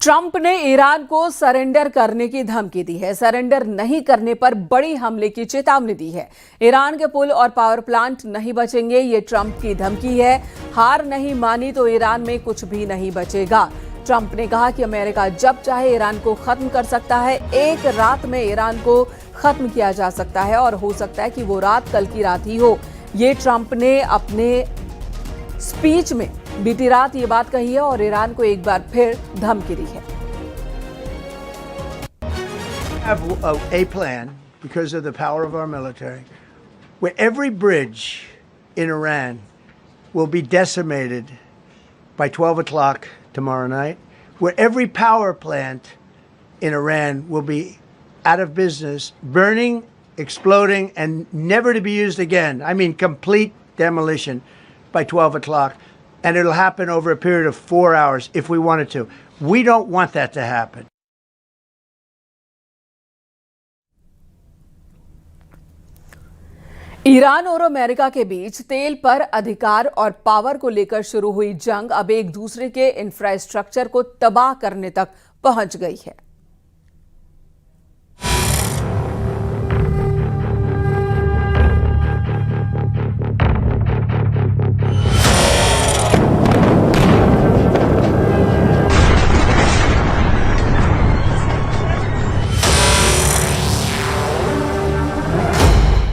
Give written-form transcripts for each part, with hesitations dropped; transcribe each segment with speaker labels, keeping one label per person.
Speaker 1: Trump ने Iran को surrender करने की धमकी दी है। सरेंडर नहीं करने पर बड़ी हमले की चेतावनी दी है। ईरान के पुल और पावर प्लांट नहीं बचेंगे, ये ट्रंप की धमकी है। हार नहीं मानी तो ईरान में कुछ भी नहीं बचेगा। ट्रंप ने कहा कि अमेरिका जब चाहे ईरान को खत्म कर सकता है। एक रात में ईरान को खत्म किया जा सकता है और हो सकता है कि वो रात कल की रात ही हो। ये ट्रंप ने अपने स्पीच में बीती रात ये बात कही है और ईरान को एक बार फिर धमकी दी है।
Speaker 2: Have a plan because of the power of our military, where every bridge in Iran will be decimated by 12 o'clock tomorrow night, where every power plant in Iran will be out of business, burning, exploding, and never to be used again. I mean, complete demolition by 12 o'clock. And it'll happen over a period of 4 hours if we wanted to. We don't want that to happen.
Speaker 1: Iran और America के बीच तेल पर अधिकार और power को लेकर शुरू हुई जंग अब एक दूसरे के इंफ्रास्ट्रक्चर को तबाह करने तक पहुंच गई है।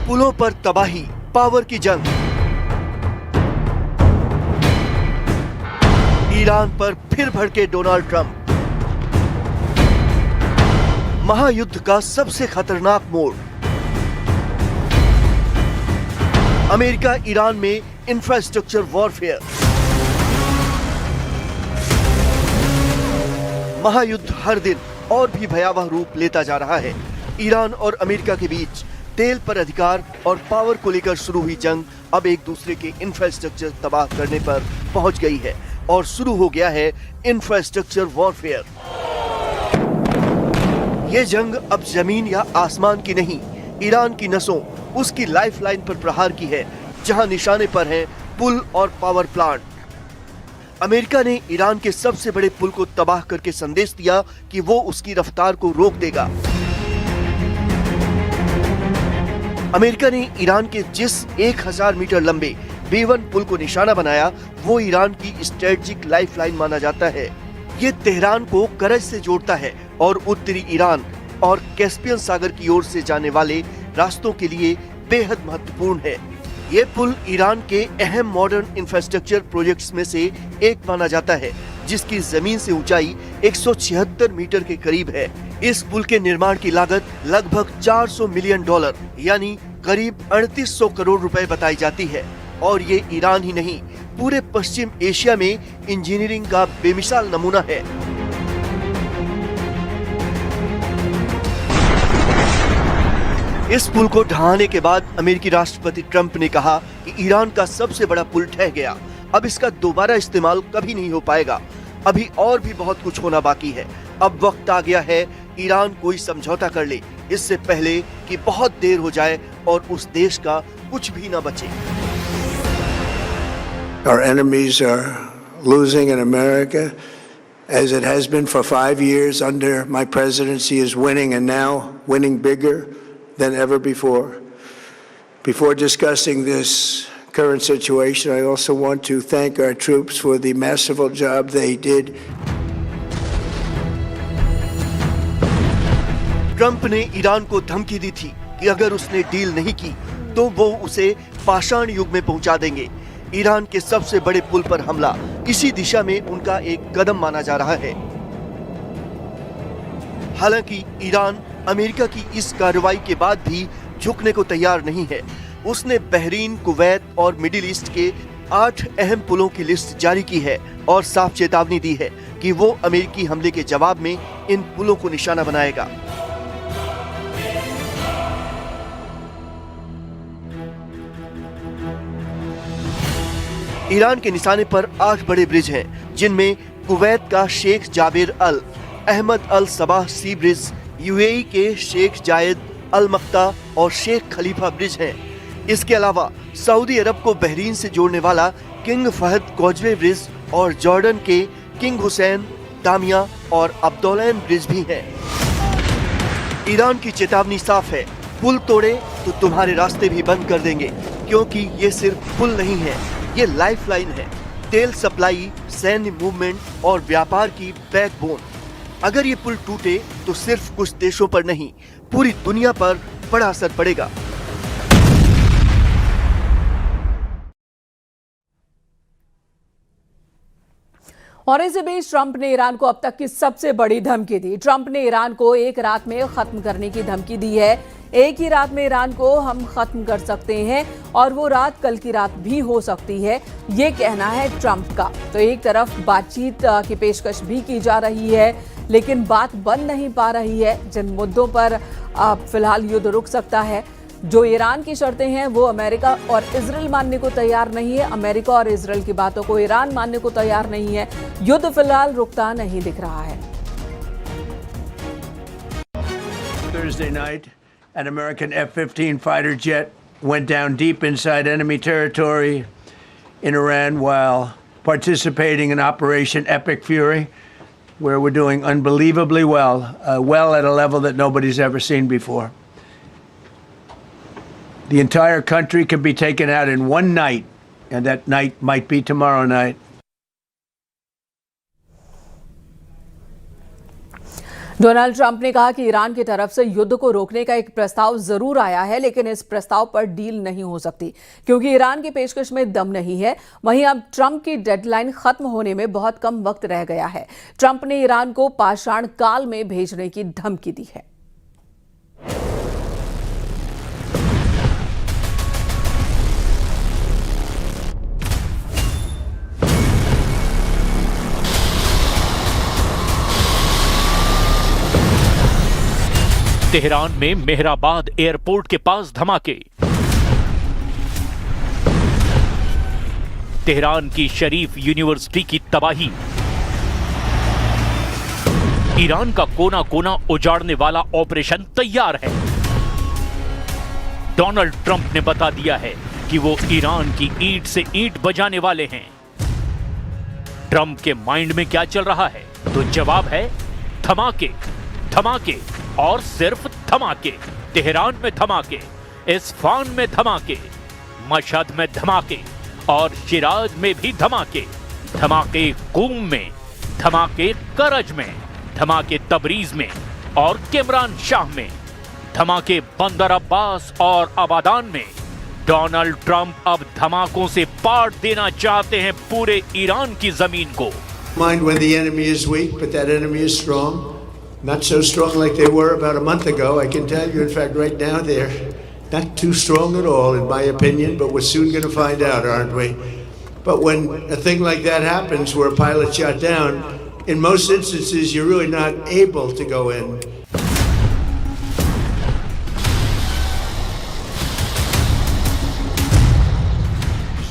Speaker 3: पुलों पर तबाही, पावर की जंग। ईरान पर फिर भड़के डोनाल्ड ट्रंप। महायुद्ध का सबसे खतरनाक मोड़। अमेरिका ईरान में इंफ्रास्ट्रक्चर वॉरफेयर। महायुद्ध हर दिन और भी भयावह रूप लेता जा रहा है। ईरान और अमेरिका के बीच तेल पर अधिकार और पावर को लेकर शुरू हुई जंग अब एक दूसरे के इंफ्रास्ट्रक्चर तबाह करने पर पहुंच गई है और शुरू हो गया है इंफ्रास्ट्रक्चर वॉरफेयर। यह जंग अब जमीन या आसमान की नहीं, ईरान की नसों, उसकी लाइफलाइन पर प्रहार की है, जहां निशाने पर हैं पुल और पावर प्लांट। अमेरिका ने ईरान के सबसे बड़े पुल को तबाह करके संदेश दिया कि वो उसकी रफ्तार को रोक देगा। अमेरिका ने ईरान के जिस 1000 मीटर लंबे B1 पुल को निशाना बनाया, वो ईरान की स्ट्रेटेजिक लाइफलाइन माना जाता है। ये तेहरान को करज से जोड़ता है और उत्तरी ईरान और कैस्पियन सागर की ओर से जाने वाले रास्तों के लिए बेहद महत्वपूर्ण है। ये पुल ईरान के अहम मॉडर्न इंफ्रास्ट्रक्चर प्रोजेक्ट्स में से एक माना जाता है, जिसकी जमीन से ऊंचाई 176 मीटर के करीब है। इस पुल के निर्माण की लागत लगभग $400 मिलियन यानी करीब 3800 करोड़ रुपए बताई जाती है। और ये ईरान ही नहीं, पूरे पश्चिम एशिया में इंजीनियरिंग का बेमिसाल नमूना है। इस पुल को ढहाने के बाद अमेरिकी राष्ट्रपति ट्रंप ने कहा कि ईरान का सबसे बड़ा पुल ढह गया, अब इसका दोबारा इस्तेमाल कभी नहीं हो पाएगा। अभी और भी बहुत कुछ होना बाकी है। अब वक्त आ गया है ईरान कोई समझौता कर ले, इससे पहले कि बहुत देर हो जाए और उस देश का कुछ भी न बचे।
Speaker 2: Our enemies are losing in America, as it has been for 5 years under my presidency, is winning, and now winning bigger than ever before. Before discussing this current situation, I also want to thank our troops for the masterful job they did.
Speaker 3: Trump ने Iran को धमकी दी थी कि अगर उसने deal नहीं की तो वो उसे पाषाण युग में पहुंचा देंगे। ईरान के सबसे बड़े पुल पर हमला इसी दिशा में उनका एक कदम माना जा रहा है। हालांकि ईरान अमेरिका की इस कार्रवाई के बाद भी झुकने को तैयार नहीं है। उसने बहरीन, कुवैत और मिडिल ईस्ट के 8 अहम पुलों की लिस्ट जारी की है और साफ चेतावनी दी है कि वो अमेरिकी हमले के जवाब में इन पुलों को निशाना बनाएगा। ईरान के निशाने पर 8 बड़े ब्रिज हैं, जिनमें कुवैत का शेख जाबिर अल अहमद अल सबाह सी ब्रिज, यूएई के शेख जायद अल मक्ता और शेख खलीफा ब्रिज हैं। इसके अलावा सऊदी अरब को बहरीन से जोड़ने वाला किंग फहद कॉजवे ब्रिज और जॉर्डन के किंग हुसैन दामिया और अब्दोलैन ब्रिज भी हैं। ईरान की चेतावनी साफ है, पुल तोड़े तो तुम्हारे रास्ते भी बंद कर देंगे, क्योंकि ये सिर्फ पुल नहीं है, ये लाइफलाइन है, तेल सप्लाई, सैन्य मूवमेंट और व्यापार की बैकबोन। अगर ये पुल टूटे तो सिर्फ कुछ देशों पर नहीं, पूरी दुनिया पर बड़ा असर पड़ेगा।
Speaker 1: और इसी बीच ट्रंप ने ईरान को अब तक की सबसे बड़ी धमकी दी। ट्रंप ने ईरान को एक रात में खत्म करने की धमकी दी है। एक ही रात में ईरान को हम खत्म कर सकते हैं और वो रात कल की रात भी हो सकती है, ये कहना है ट्रंप का। तो एक तरफ बातचीत की पेशकश भी की जा रही है, लेकिन बात बन नहीं पा रही है। जिन मुद्दों पर फिलहाल युद्ध रुक सकता है, जो ईरान की शर्तें हैं, वो अमेरिका और इजराइल मानने को तैयार नहीं है। अमेरिका और इजराइल की बातों को ईरान मानने को तैयार नहीं है। युद्ध फिलहाल रुकता नहीं दिख रहा है।
Speaker 2: Thursday night, an American F-15 fighter jet went down deep inside enemy territory in Iran while participating in Operation Epic Fury, where we're doing unbelievably well, well at a level that nobody's ever seen before. The entire country can be taken out in one night, and that night might be tomorrow night.
Speaker 1: Donald Trump ने कहा कि Iran की तरफ से युद्ध को रोकने का एक प्रस्ताव जरूर आया है, लेकिन इस प्रस्ताव पर डील नहीं हो सकती क्योंकि ईरान की पेशकश में दम नहीं है। वहीं अब ट्रंप की डेडलाइन खत्म होने में बहुत कम वक्त रह गया है। ट्रंप ने ईरान को पाषाण काल में भेजने की धमकी दी है।
Speaker 4: तेहरान में मेहराबाद एयरपोर्ट के पास धमाके। तेहरान की शरीफ यूनिवर्सिटी की तबाही। ईरान का कोना कोना उजाड़ने वाला ऑपरेशन तैयार है। डोनाल्ड ट्रंप ने बता दिया है कि वो ईरान की ईंट से ईंट बजाने वाले हैं। ट्रंप के माइंड में क्या चल रहा है? तो जवाब है धमाके, धमाके और सिर्फ धमाके। तेहरान में धमाके, इस्फान में धमाके, मशहद में धमाके और शिराज में भी धमाके। धमाके कूम में, धमाके करज में, धमाके तबरीज में और किमरान शाह में, धमाके बंदर अब्बास और आबादान में। डोनाल्ड ट्रंप अब धमाकों से पाट देना चाहते हैं पूरे ईरान की जमीन को।
Speaker 5: Mind when the enemy is weak, but that enemy is strong. Not so strong like they were about a month ago. I can tell you, in fact, right now they're not too strong at all, in my opinion, but we're soon going to find out, aren't we? But when a thing like that happens, where a pilot shot down, in most instances, you're really not able to go in.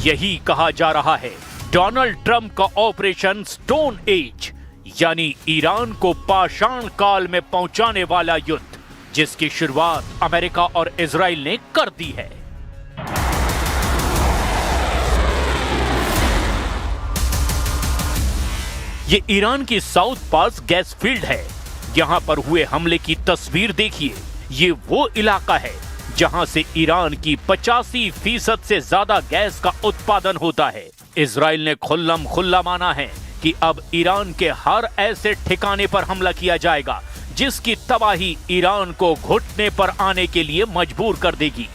Speaker 4: यही कहा जा रहा है Donald Trump का operation stone age, यानी Iran को पाषाण काल में पहुंचाने वाला युद्ध, जिसकी शुरुआत अमेरिका और इजराइल ने कर दी है। ये ईरान की साउथ पास गैस फील्ड है। यहां पर हुए हमले की तस्वीर देखिए। ये वो इलाका है जहां से ईरान की 85% से ज्यादा गैस का उत्पादन होता है। इजराइल ने खुल्लम खुल्ला माना है कि अब ईरान के हर ऐसे ठिकाने पर हमला किया जाएगा जिसकी तबाही ईरान को घुटने पर आने के लिए मजबूर कर देगी।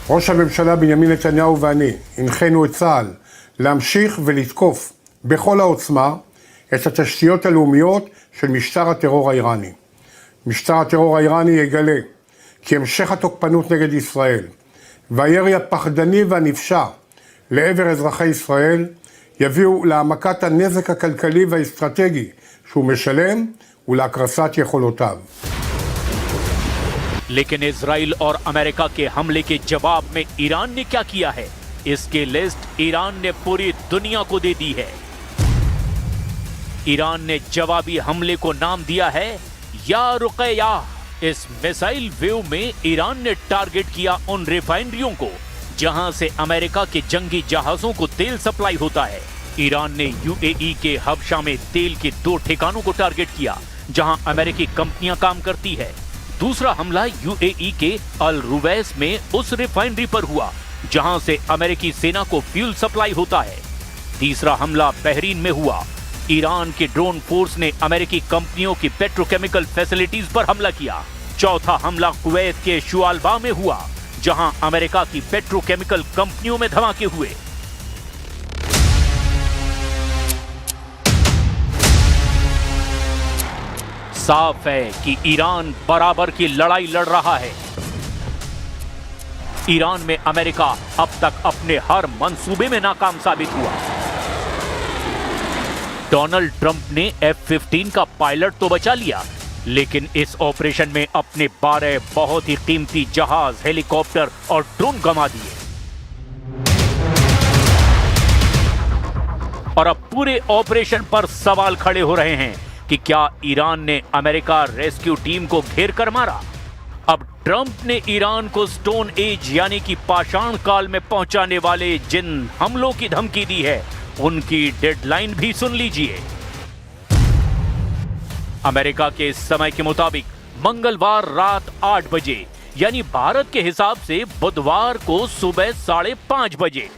Speaker 6: ראש הממשלה בנימין נתניהו ואני הנחינו את צה"ל להמשיך ולתקוף בכל העוצמה את התשתיות הלאומיות של משטר הטרור האיראני. משטר הטרור האיראני יגלה כי המשך התוקפנות נגד ישראל והירי הפחדני והנפשע לעבר אזרחי ישראל יביאו להעמקת הנזק הכלכלי והאסטרטגי שהוא משלם ולהקרסת יכולותיו.
Speaker 4: लेकिन इजराइल और अमेरिका के हमले के जवाब में ईरान ने क्या किया है, इसकी लिस्ट ईरान ने पूरी दुनिया को दे दी है। ईरान ने जवाबी हमले को नाम दिया है या रुकया। इस मिसाइल वेव में ईरान ने टारगेट किया उन रिफाइनरियों को जहां से अमेरिका के जंगी जहाजों को तेल सप्लाई होता है। ईरान ने यूएई के हबशा में तेल के 2 ठिकानों को टारगेट किया जहां अमेरिकी कंपनियां काम करती है। दूसरा हमला यूएई के अल रुवैस में उस रिफाइनरी पर हुआ जहां से अमेरिकी सेना को फ्यूल सप्लाई होता है। तीसरा हमला बहरीन में हुआ। ईरान के ड्रोन फोर्स ने अमेरिकी कंपनियों की पेट्रोकेमिकल फैसिलिटीज पर हमला किया। चौथा हमला कुवैत के शुआलबा में हुआ जहां अमेरिका की पेट्रोकेमिकल कंपनियों में धमाके हुए। साफ है कि ईरान बराबर की लड़ाई लड़ रहा है। ईरान में अमेरिका अब तक अपने हर मंसूबे में नाकाम साबित हुआ। डोनाल्ड ट्रंप ने F-15 का पायलट तो बचा लिया, लेकिन इस ऑपरेशन में अपने 12 बहुत ही कीमती जहाज, हेलीकॉप्टर और ड्रोन गंवा दिए। और अब पूरे ऑपरेशन पर सवाल खड़े हो रहे हैं कि क्या ईरान ने अमेरिका रेस्क्यू टीम को घेर कर मारा? अब ट्रंप ने ईरान को स्टोन एज यानी कि पाषाण काल में पहुंचाने वाले जिन हमलों की धमकी दी है, उनकी डेडलाइन भी सुन लीजिए। अमेरिका के समय के मुताबिक मंगलवार रात 8 बजे यानी भारत के हिसाब से बुधवार को सुबह 5:30 बजे।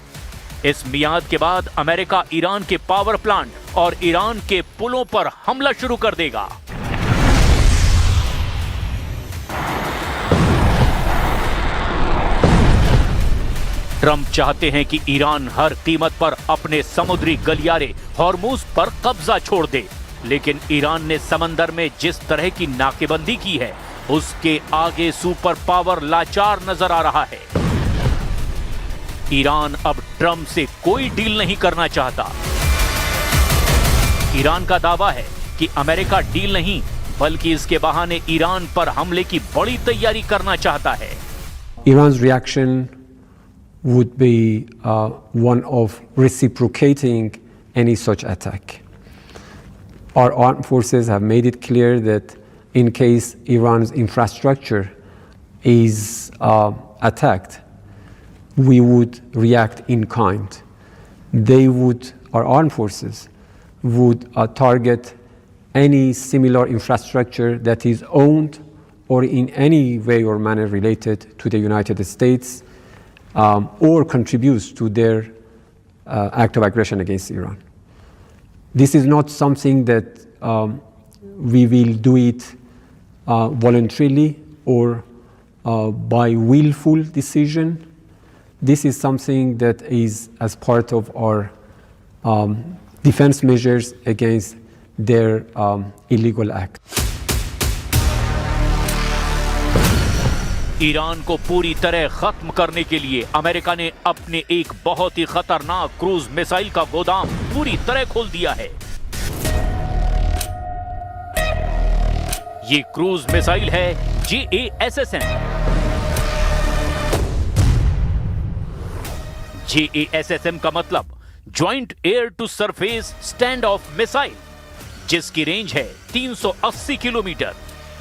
Speaker 4: इस मियाद के बाद अमेरिका ईरान के पावर प्लांट और ईरान के पुलों पर हमला शुरू कर देगा। ट्रंप चाहते हैं कि ईरान हर कीमत पर अपने समुद्री गलियारे हॉर्मुज पर कब्जा छोड़ दे, लेकिन ईरान ने समंदर में जिस तरह की नाकेबंदी की है, उसके आगे सुपर पावर लाचार नजर आ रहा है। ईरान अब ट्रंप से कोई डील नहीं करना चाहता। ईरान का दावा है कि अमेरिका डील नहीं, बल्कि इसके बहाने ईरान पर हमले की बड़ी तैयारी करना चाहता है।
Speaker 7: Iran's reaction would be one of reciprocating any such attack. Our armed forces have made it clear that in case Iran's infrastructure is attacked, we would react in kind. Our armed forces would target any similar infrastructure that is owned or in any way or manner related to the United States or contributes to their act of aggression against Iran. This is not something that we will do it voluntarily or by willful decision. This is something that is as part of our defense measures against their illegal act.
Speaker 4: Iran को पूरी तरह खत्म करने के लिए America ने अपने एक बहुत ही खतरनाक क्रूज मिसाइल का गोदाम पूरी तरह खोल दिया है। ये क्रूज मिसाइल है JASSM। JASSM का मतलब joint air to surface stand off missile, जिसकी रेंज है 380 किलोमीटर।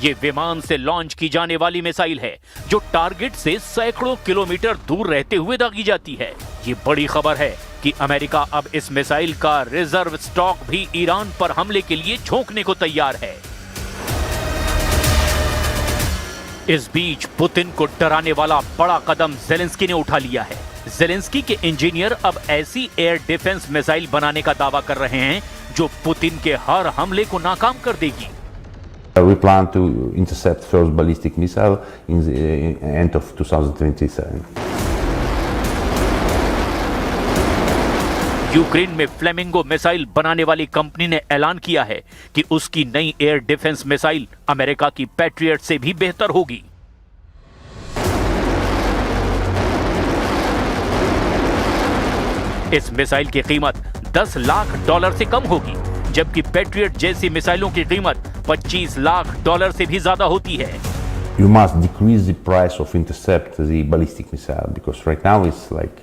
Speaker 4: ये विमान से लॉन्च की जाने वाली मिसाइल है जो टारगेट से सैकड़ों किलोमीटर दूर रहते हुए दागी जाती है। ये बड़ी खबर है कि अमेरिका अब इस मिसाइल का रिजर्व स्टॉक भी ईरान पर हमले के लिए झोंकने को तैयार है। इस बीच पुतिन को डराने वाला बड़ा कदम जेलेंस्की ने उठा लिया है। जेलेंस्की के इंजीनियर अब ऐसी एयर डिफेंस मिसाइल बनाने का दावा कर रहे हैं जो पुतिन के हर हमले को नाकाम कर देगी।
Speaker 8: We plan to intercept first ballistic missile in the end of 2027.
Speaker 4: Ukraine में फ्लेमिंगो मिसाइल बनाने वाली कंपनी ने ऐलान किया है कि उसकी नई एयर डिफेंस मिसाइल अमेरिका की पैट्रियट से भी बेहतर होगी। इस मिसाइल की कीमत $10 लाख से कम होगी, जबकि पैट्रियट जैसी मिसाइलों की कीमत $25 लाख से भी ज्यादा होती है।
Speaker 8: You must decrease the price of intercept the ballistic missile because right now it's like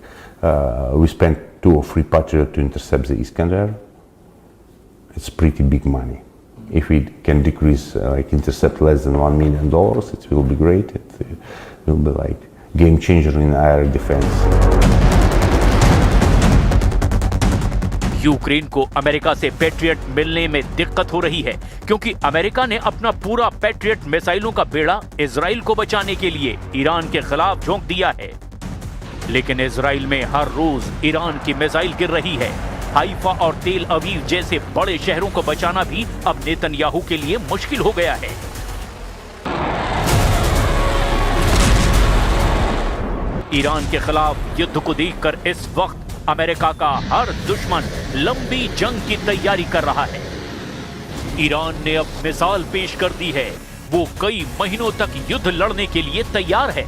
Speaker 8: we spent 2 or 3 Patriot to intercept the Iskander. It's pretty big money. If we can decrease like intercept less than $1 million, it will be great. It will be like game changer in air defense.
Speaker 4: Ukraine को America से patriot मिलने में दिक्कत हो रही है क्योंकि America ने अपना पूरा पैट्रियट मिसाइलों का बेड़ा इजराइल को बचाने के लिए ईरान के खिलाफ झोंक दिया है। लेकिन इजराइल में हर रोज ईरान की मिसाइल गिर रही है। हाइफा और तेल अवीव जैसे बड़े शहरों को बचाना भी अब नेतन्याहू के लिए मुश्किल हो गया है। ईरान के खिलाफ युद्ध को देखकर इस वक्त अमेरिका का हर दुश्मन लंबी जंग की तैयारी कर रहा है। ईरान ने अब मिसाल पेश कर दी है, वो कई महीनों तक युद्ध लड़ने के लिए तैयार है।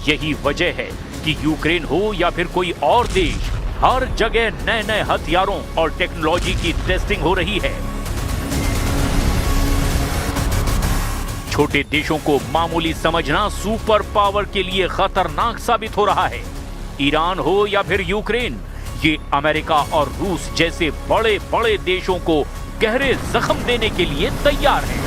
Speaker 4: यही वजह है कि यूक्रेन हो या फिर कोई और देश, हर जगह नए नए हथियारों और टेक्नोलॉजी की टेस्टिंग हो रही है। छोटे देशों को मामूली समझना सुपर पावर के लिए खतरनाक साबित हो रहा है। ईरान हो या फिर यूक्रेन, ये अमेरिका और रूस जैसे बड़े बड़े देशों को गहरे जख्म देने के लिए तैयार है।